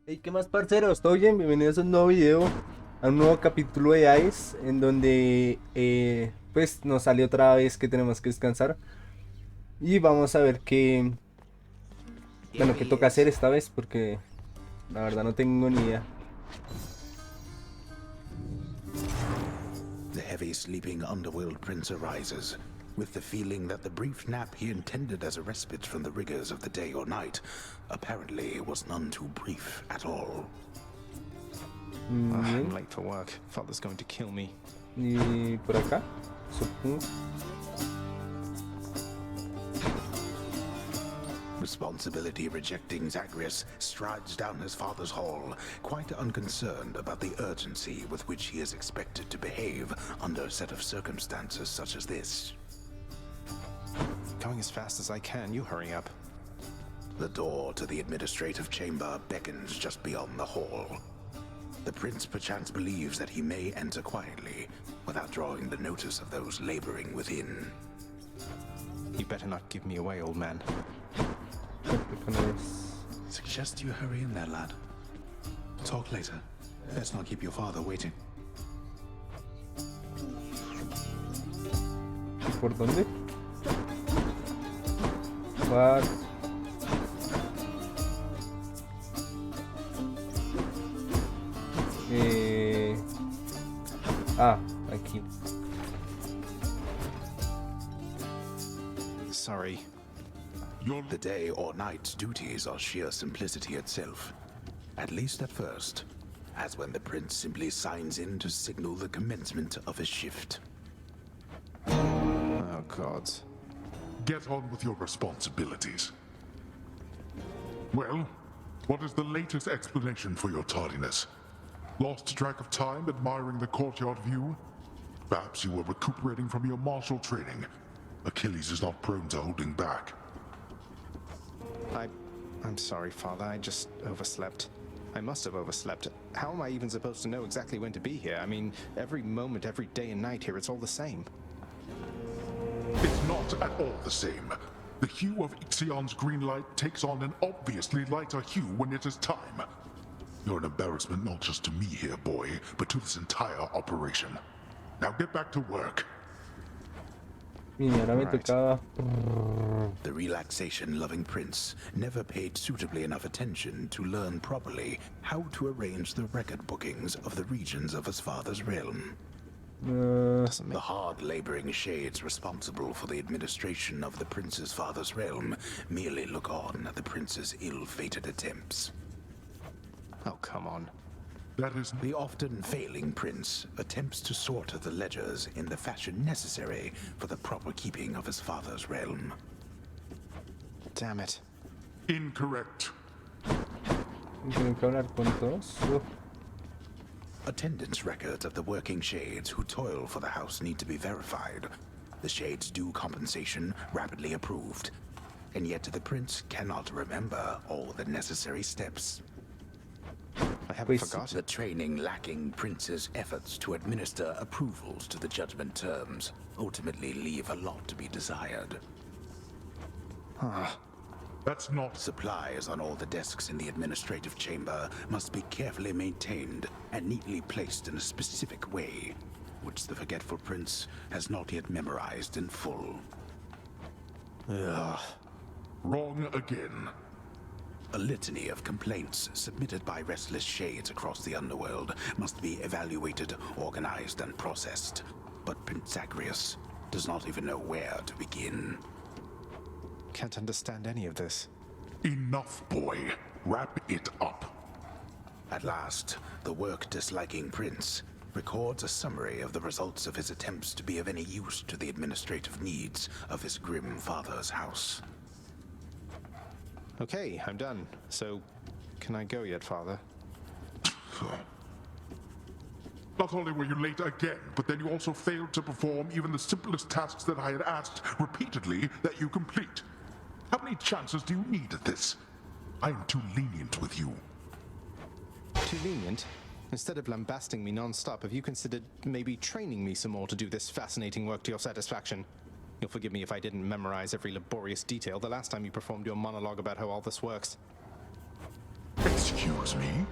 Hey, ¿qué más, parceros? ¿Todo bien? Bienvenidos a un nuevo video, a un nuevo capítulo de HADES, en donde pues nos salió otra vez que tenemos que descansar y vamos a ver qué toca hacer esta vez, porque la verdad no tengo ni idea. The heavy sleeping underworld prince arises, with the feeling that the brief nap he intended as a respite from the rigors of the day or night apparently was none too brief at all. I'm Bien, late for work. Father's going to kill me. y por acá, supongo. Responsibility rejecting Zagreus strides down his father's hall, quite unconcerned about the urgency with which he is expected to behave under a set of circumstances such as this. Going as fast as I can. You hurry up. The door to the administrative chamber beckons just beyond the hall. The prince perchance believes that he may enter quietly, without drawing the notice of those laboring within. You better not give me away, old man. Creo que no es. Suggest you hurry in there, lad. Talk later. Let's not keep your father waiting. ¿Y por dónde? What? Aquí. Sorry. The day or night's duties are sheer simplicity itself. At least at first, as when the prince simply signs in to signal the commencement of his shift. Oh, gods. Get on with your responsibilities. Well, what is the latest explanation for your tardiness? Lost track of time admiring the courtyard view? Perhaps you were recuperating from your martial training. Achilles is not prone to holding back. I'm sorry, Father. I just overslept. I must have overslept. How am I even supposed to know exactly when to be here? I mean, every moment, every day and night here, it's all the same. It's not at all the same. The hue of Ixion's green light takes on an obviously lighter hue when it is time. You're an embarrassment not just to me here, boy, but to this entire operation. Now get back to work. Y ahora me Right. tocaba. The relaxation-loving prince never paid suitably enough attention to learn properly how to arrange the record bookings of the regions of his father's realm. Doesn't The make... hard-laboring shades responsible for the administration of the prince's father's realm merely look on at the prince's ill-fated attempts. Oh, come on. That is The often failing prince attempts to sort the ledgers in the fashion necessary for the proper keeping of his father's realm. Damn it. incorrect. Tengo que hablar con todos. Uf. Attendance records of the working shades who toil for the house need to be verified. The shades' due compensation rapidly approved. And yet the prince cannot remember all the necessary steps. I haven't Pues- The forgotten. training lacking prince's efforts to administer approvals to the judgment terms ultimately leave a lot to be desired. That's not. Supplies on all the desks in the administrative chamber must be carefully maintained and neatly placed in a specific way, which the forgetful prince has not yet memorized in full. Ugh. Wrong again. A litany of complaints submitted by restless shades across the underworld must be evaluated, organized, and processed. But Prince Zagreus does not even know where to begin. Can't understand any of this. Enough, boy. Wrap it up. At last, the work-disliking prince records a summary of the results of his attempts to be of any use to the administrative needs of his grim father's house. Okay, I'm done. So, can I go yet, Father? Not only were you late again, but then you also failed to perform even the simplest tasks that I had asked repeatedly that you complete. How many chances do you need at this? I am too lenient with you. Too lenient? Instead of lambasting me non-stop, have you considered maybe training me some more to do this fascinating work to your satisfaction? You'll forgive me if I didn't memorize every laborious detail the last time you performed your monologue about how all this works. Excuse Excuse me?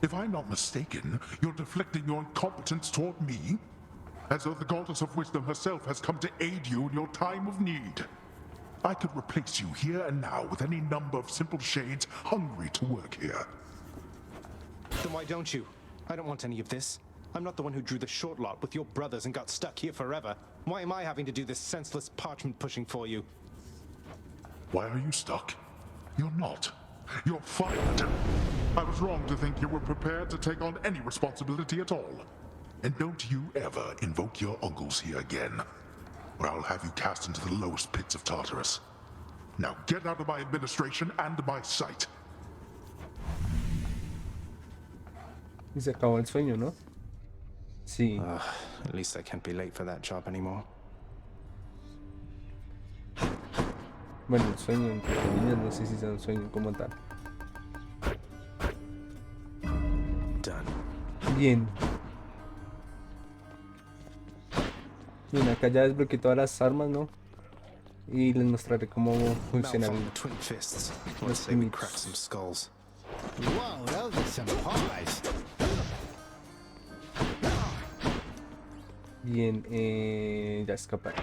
If I'm not mistaken, you're deflecting your incompetence toward me? As though the goddess of wisdom herself has come to aid you in your time of need. I could replace you here and now with any number of simple shades hungry to work here. Then why don't you? I don't want any of this. I'm not the one who drew the short lot with your brothers and got stuck here forever. Why am I having to do this senseless parchment pushing for you? Why are you stuck? You're not. You're fired. I was wrong to think you were prepared to take on any responsibility at all. And don't you ever invoke your uncles here again, or I'll have you cast into the lowest pits of Tartarus. Now get out of my administration and my sight. Y se acabó el sueño, ¿no? Sí. At least I can't be late for that job anymore. Bueno, el sueño, entre comillas, no sé si sea un sueño como tal. Done. Bien. Bien, acá ya desbloqueé todas las armas, ¿no? Y les mostraré cómo funcionan. Malformed twin fists. Let's say we crack some skulls. Whoa, those are some paws. Bien, ya escapar.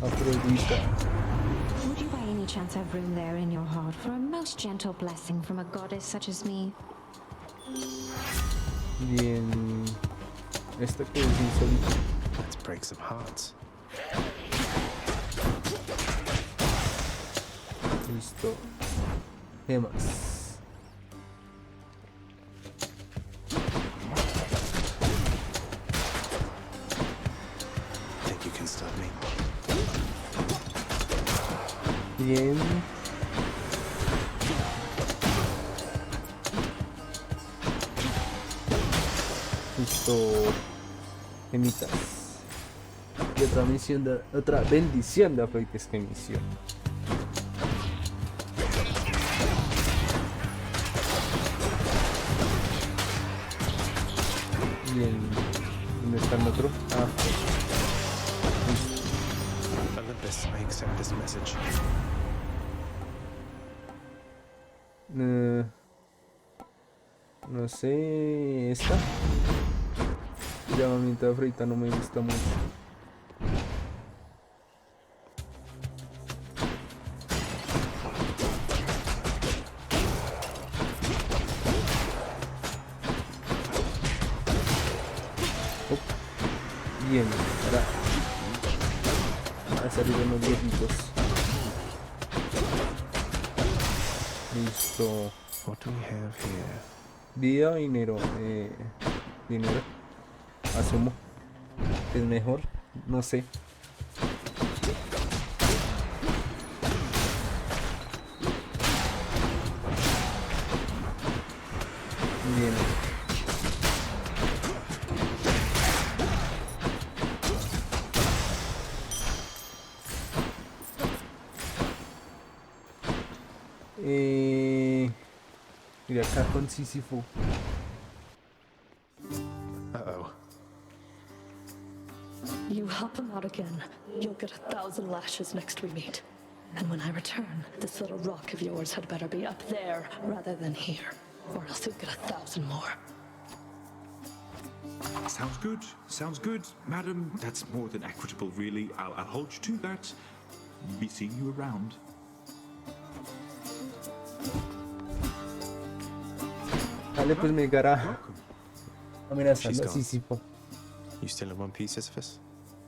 Afrodita. Would you by any chance have room there in your heart for a most gentle blessing from a goddess such as me? Bien. Esto que es insólito. Let's break some hearts. Listo. Gemas. Think you can stop me? Bien. Listo. Gemitas. Y otra bendición de Afrodita. Es que misión. Bien. ¿Dónde está el otro? Ah. Olympus, I accept this message. No sé. Esta. Llamamiento de Afrodita no me gusta mucho. Bien, ahora a salir unos viejitos. Listo. What do we have here? Vida o dinero. Dinero. Asumo. Es mejor. No sé. Bien. Mira acá con Sísifo. Uh-oh. You help him out again, you'll get 1,000 lashes next we meet. And when I return, this little rock of yours had better be up there rather than here, or else you'll get 1,000 more. Sounds good, madam. That's more than equitable, really. I'll hold you to that. Be seeing you around. Dale, pues me llegará amenazando a She's gone. Sísifo. You still in one piece, Sisyphus?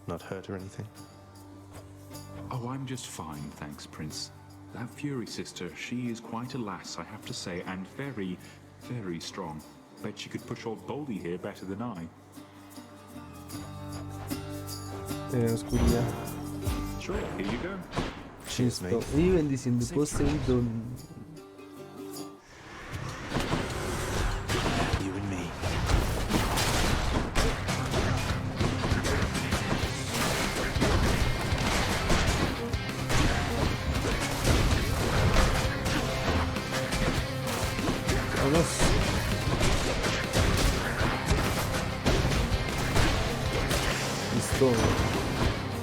Not hurt or anything? Oh, I'm just fine, thanks, Prince. That Fury sister, she is quite a lass, I have to say, and very, very strong. Bet she could push old Baldy here better than I. Oscuridad. Sure, here you go. Cheers, Listo. mate. Y bendiciendo Poseidón. You and me. Vamos. Listo.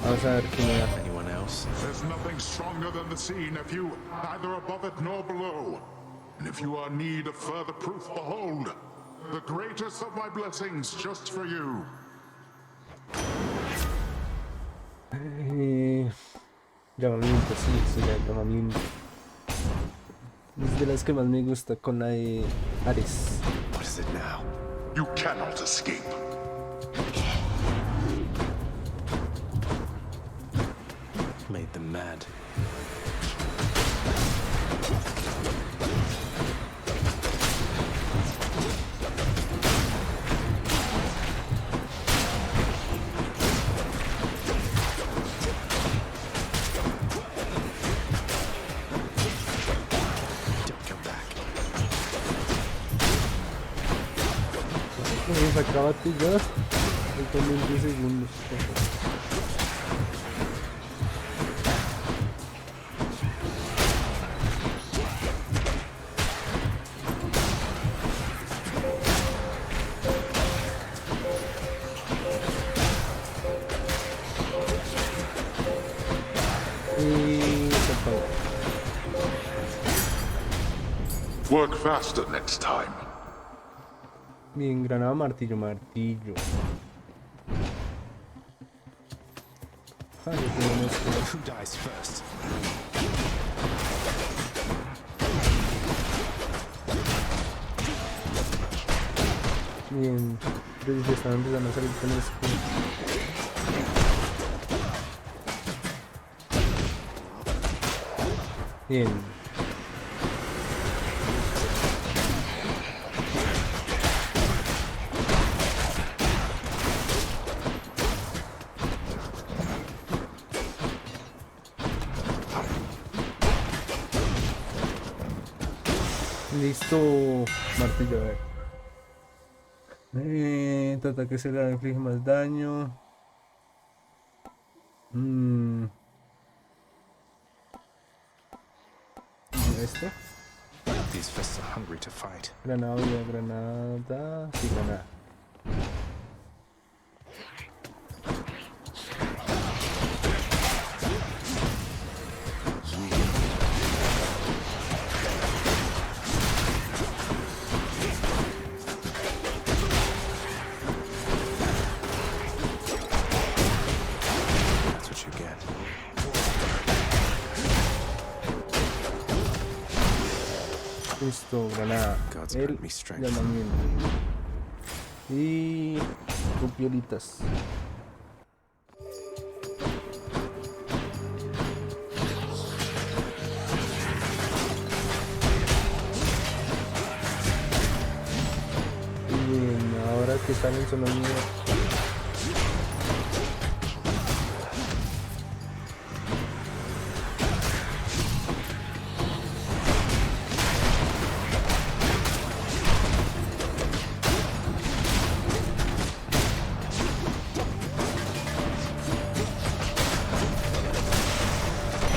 A Vamos a ver qué me da. Anyone else? There's nothing stronger than the sea, nephew, neither above it nor below. And if you are in need of further proof, behold, the greatest of my blessings just for you. Llamamiento, sí, sería el llamamiento. Es de las que más me gusta con la de HADES. What is it now? You cannot escape. Made them mad. Don't come back. Vamos a acabarte ya. Faltan 20 segundos. Y se acabó. Work faster next time. Bien, granada, martillo, martillo. Ah, ya tenemos que... Who dies first? Bien, desde están empezando a salir con esto. Bien. Listo, martillo, a ver. Tu ataque se le inflige más daño. ¿Y esto? These fists are hungry to fight. Granada, granada. Sí, granada. That's what you get. Listo, granada. God's El grant me strength. llamamiento. Y copiolitas. Bien, ahora que salen son los míos.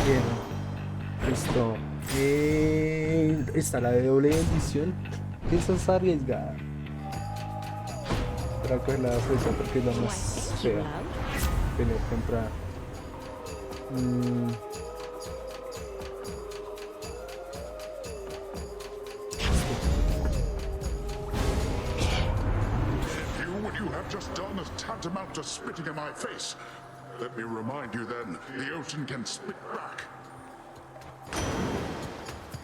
Bien, listo. Está la de doble bendición. Esa es arriesgada. Para coger la flecha porque es la más fea. Tener que comprar. What you have just done is tantamount to spitting in my face. Let me remind you then, the ocean can spit back.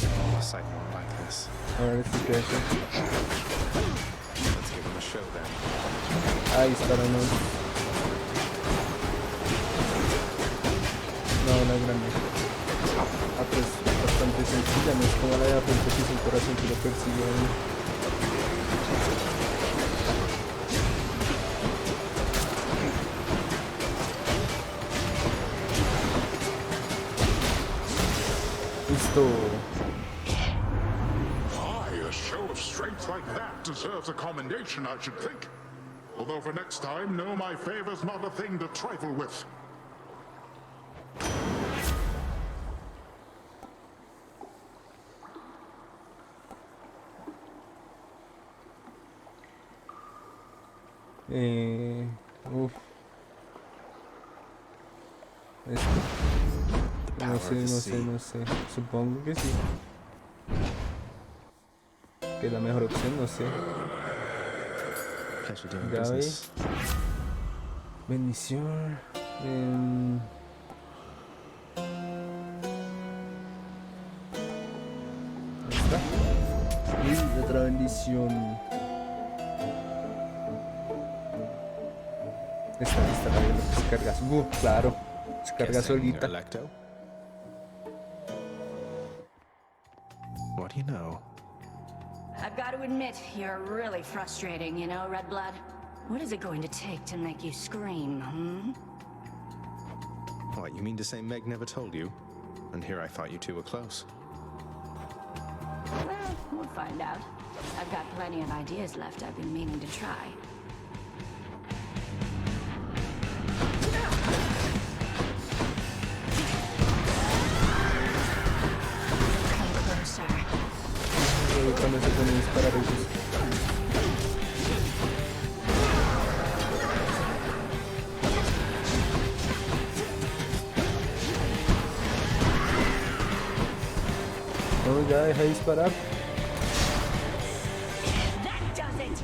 Unless I won't like this. A ver si queda aquí. Let's give him a show then. Ahí está la noche. No, la grande. Ah, pues bastante sencilla, no es como la de la frente que es el corazón que lo persigue ahí. Listo. Aye, a show of strength like that deserves a commendation, I should think. Although for next time, know my favor's not a thing to trifle with. Uf. Esto. No Power sé, of the no sé, sea. no sé. Supongo que sí. Que es la mejor opción, no sé. Pleasure doing Gaby. business. Bendición. Ahí está. Y otra bendición. Esta la veo que se carga. Claro. Se carga Guessing solita. Electo? What do you know? I've got to admit, you're really frustrating, you know, Red Blood. What is it going to take to make you scream, hmm? What, you mean to say Meg never told you? And here I thought you two were close. Well, we'll find out. I've got plenty of ideas left I've been meaning to try. Come closer. Cuando se pone a disparar ellos. No, ya deja de disparar. That does it!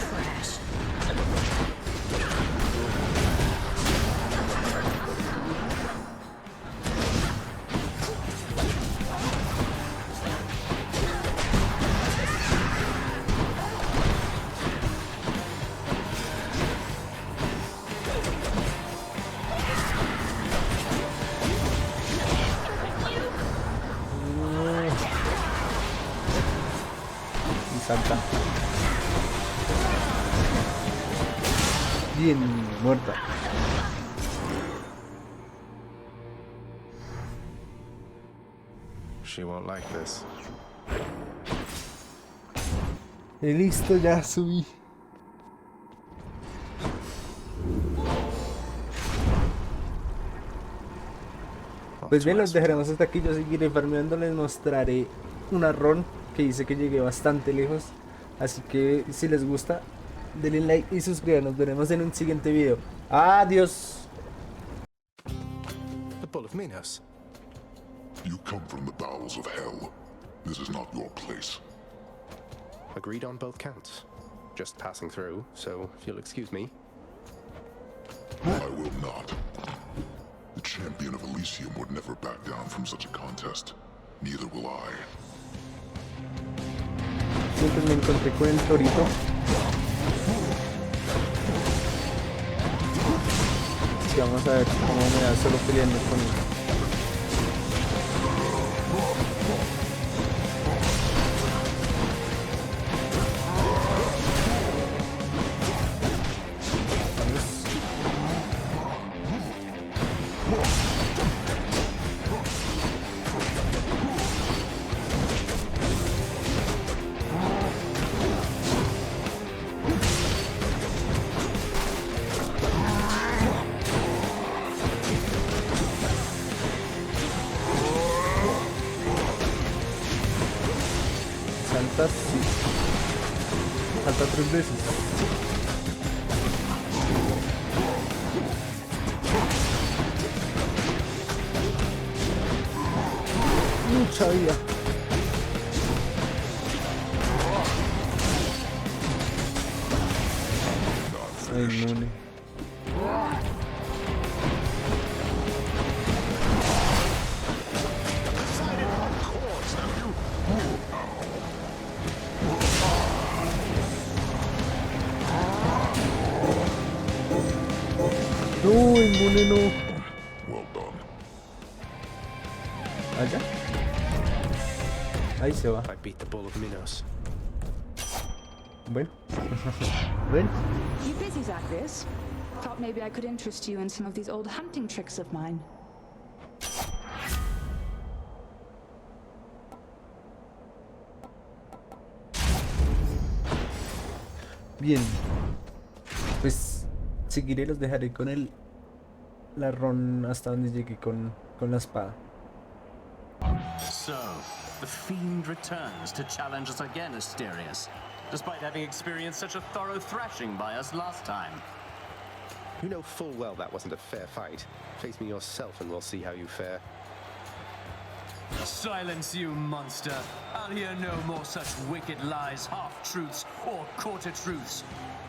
Trash. Y salta. Bien, muerta. She won't like this. Y listo, ya subí. Pues bien, los dejaremos hasta aquí. Yo seguiré farmeando. Les mostraré una run que dice que llegué bastante lejos. Así que si les gusta, denle like y suscríbanse. Nos veremos en un siguiente video. Adiós. The Bull of Minos. You come from the bowels of hell. This is not your place. Agreed on both counts. Just passing through, so if you'll excuse me. I will not. The champion of Elysium would never back down from such a contest. Neither will I. Siempre me encontré con el torito. Y vamos a ver cómo me da solo peleando con él. Salta, sí. Salta 3 veces. Mucha vida. Ay, inmune. No, inmune no. Well done. Allá. Ahí se va. I beat the Bull of Minos. Bueno. Bueno. You busy, Zacharias? Thought maybe I could interest you in some of these old hunting tricks of mine. Bien. Pues seguiré, los dejaré con la run hasta donde llegué con la espada. So, the fiend returns to challenge us again, Asterius. despite having experienced such a thorough thrashing by us last time. You know full well that wasn't a fair fight. Face me yourself and we'll see how you fare. Silence, you monster. I'll hear no more such wicked lies, half-truths, or quarter-truths.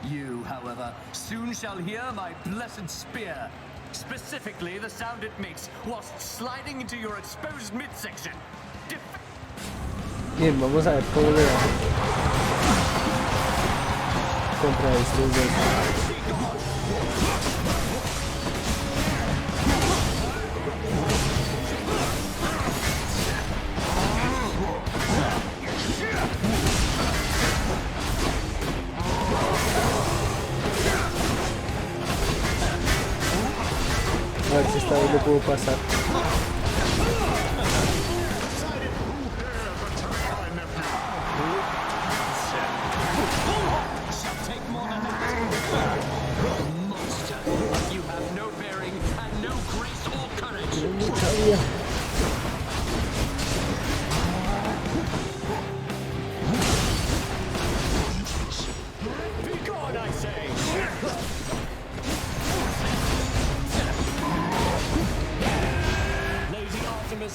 You, however, soon shall hear my blessed spear. Specifically, the sound it makes whilst sliding into your exposed midsection. Bien, vamos a ver cómo le va contra estos dos. A ver si esta vez lo puedo pasar.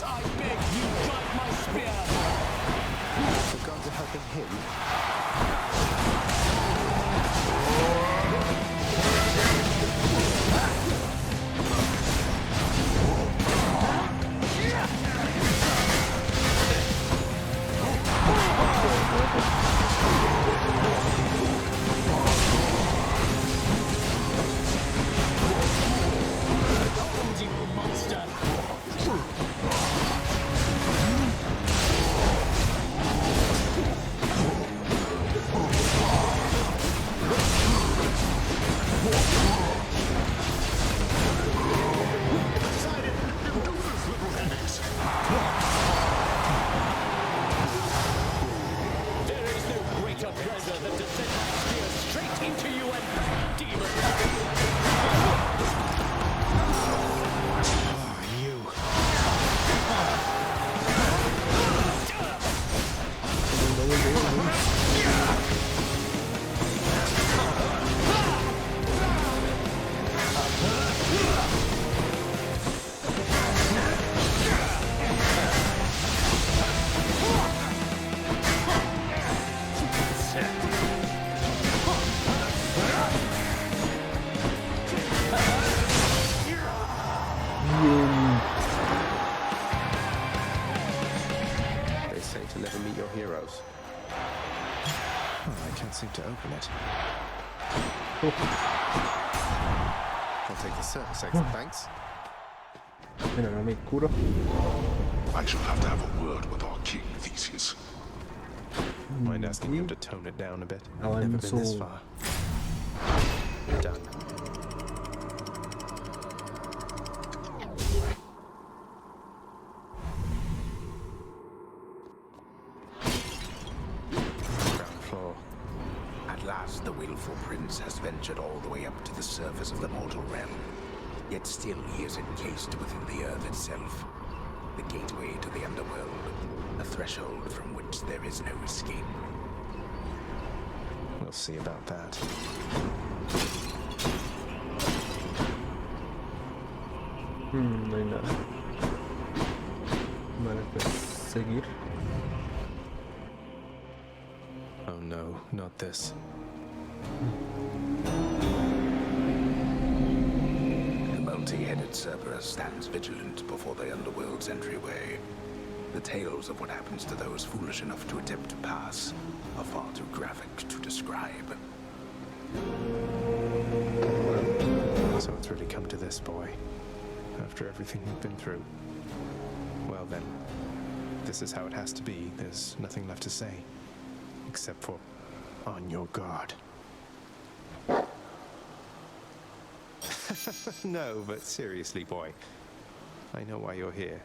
I beg you, guide my spear! The gods are helping him. They say to never meet your heroes. Oh, I can't seem to open it. I'll take the surface exit, thanks. Mira, no me curo. I shall have to have a word with our king, Theseus. Mind asking him to tone it down a bit? Oh, Never I'm been this so- far. Done. Ground floor. At last, the willful prince has ventured all the way up to the surface of the mortal realm. Yet still he is encased within the earth itself. The gateway to the underworld. A threshold from which there is no escape. We'll see about that. No hay nada. Vale, pues seguir. Oh no, not this. The multi-headed Cerberus stands vigilant before the underworld's entryway. The tales of what happens to those foolish enough to attempt to pass are far too graphic to describe. So it's really come to this, boy. After everything you've been through. Well then, this is how it has to be. There's nothing left to say. Except for, on your guard. No, but seriously, boy. I know why you're here.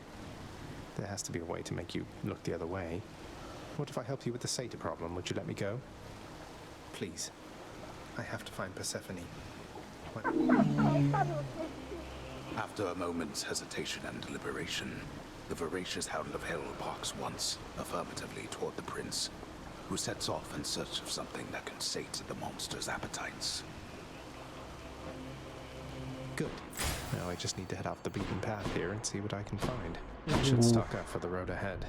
There has to be a way to make you look the other way. What if I helped you with the satyr problem? Would you let me go? Please. I have to find Persephone. After a moment's hesitation and deliberation, the voracious hound of hell barks once, affirmatively toward the prince, who sets off in search of something that can sate the monster's appetites. Good. Now I just need to head off the beaten path here and see what I can find. I should stock up for the road ahead.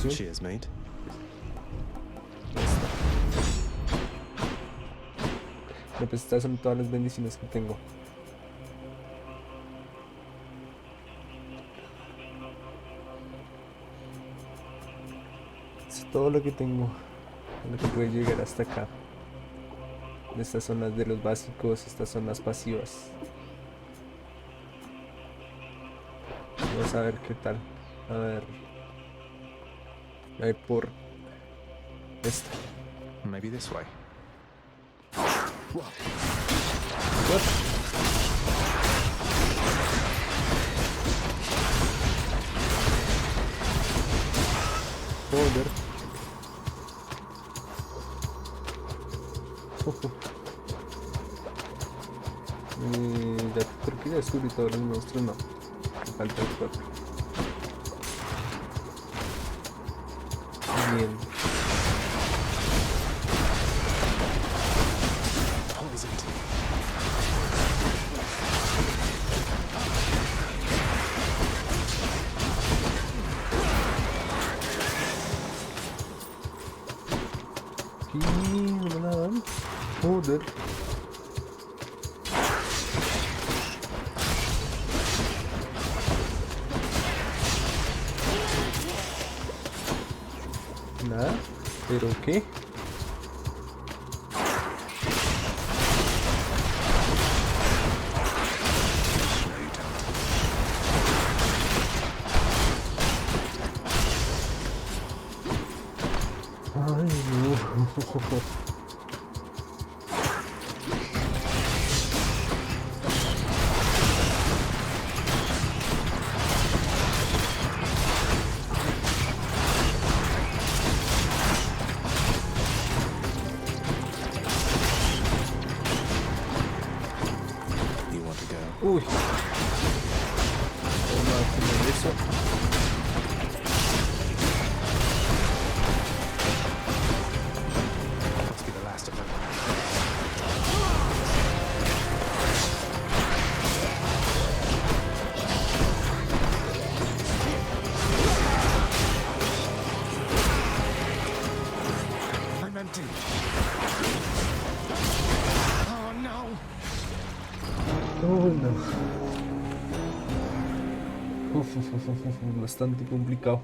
Cheers, mate. No, pues estas son todas las bendiciones que tengo. Es todo lo que tengo, lo que puede llegar hasta acá. Estas son las de los básicos, estas son las pasivas. Vamos a ver qué tal. A ver por esta. Maybe this way. What? Joder. Ya creo que ya descubrí todos los monstruos, no. Me falta el 4. Bien. Aquí no me la dan. Joder. Nada, pero ¿qué? Ay, no. Uy. Vamos a poner eso. Must be the last of them. I'm empty. Oh no. Oh no. Bastante complicado.